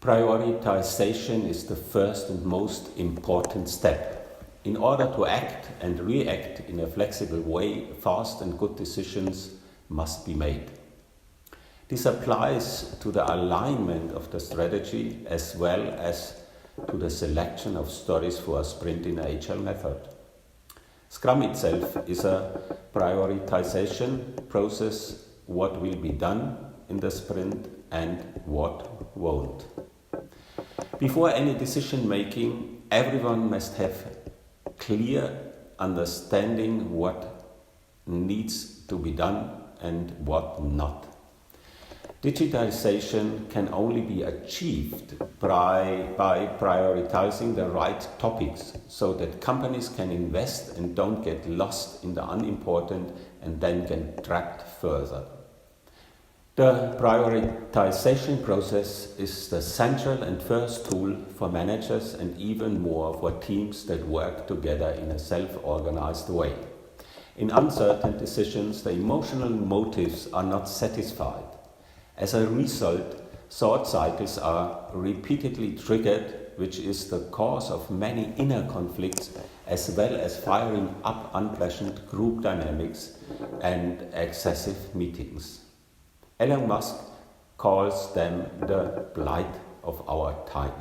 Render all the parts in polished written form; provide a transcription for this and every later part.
Prioritization is the first and most important step. In order to act and react in a flexible way, fast and good decisions must be made. This applies to the alignment of the strategy as well as to the selection of stories for a sprint in Agile method. Scrum itself is a prioritization process, what will be done in the sprint and what won't. Before any decision making, everyone must have clear understanding what needs to be done and what not. Digitalization can only be achieved by prioritizing the right topics so that companies can invest and don't get lost in the unimportant and then get trapped further. The prioritization process is the central and first tool for managers and even more for teams that work together in a self-organized way. In uncertain decisions, the emotional motives are not satisfied. As a result, thought cycles are repeatedly triggered, which is the cause of many inner conflicts as well as firing up unpleasant group dynamics and excessive meetings. Elon Musk calls them the blight of our time.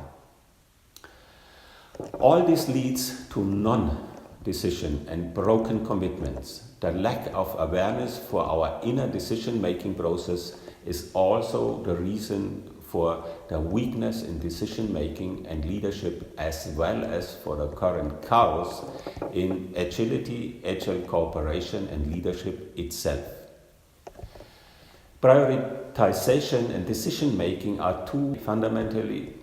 All this leads to non-decision and broken commitments. The lack of awareness for our inner decision-making process is also the reason for the weakness in decision-making and leadership as well as for the current chaos in agility, agile cooperation and leadership itself. Prioritization and decision-making are two fundamentally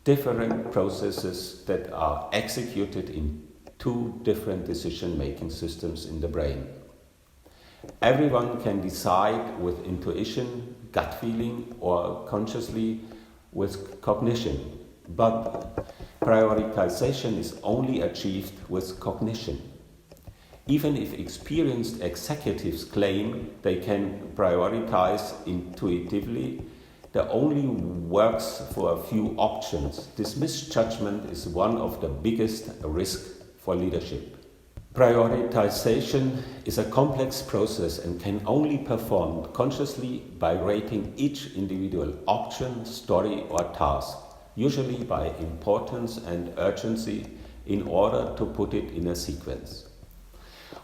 different processes that are executed in two different decision-making systems in the brain. Everyone can decide with intuition, gut feeling, or consciously with cognition, but prioritization is only achieved with cognition. Even if experienced executives claim they can prioritize intuitively, that only works for a few options. This misjudgment is one of the biggest risks for leadership. Prioritization is a complex process and can only be performed consciously by rating each individual option, story or task, usually by importance and urgency, in order to put it in a sequence.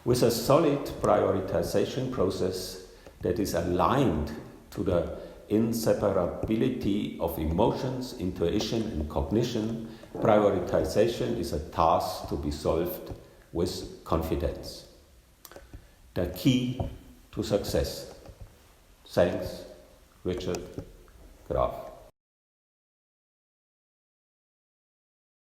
With a solid prioritization process that is aligned to the inseparability of emotions, intuition and cognition, prioritization is a task to be solved with confidence. The key to success. Thanks, Richard Graf.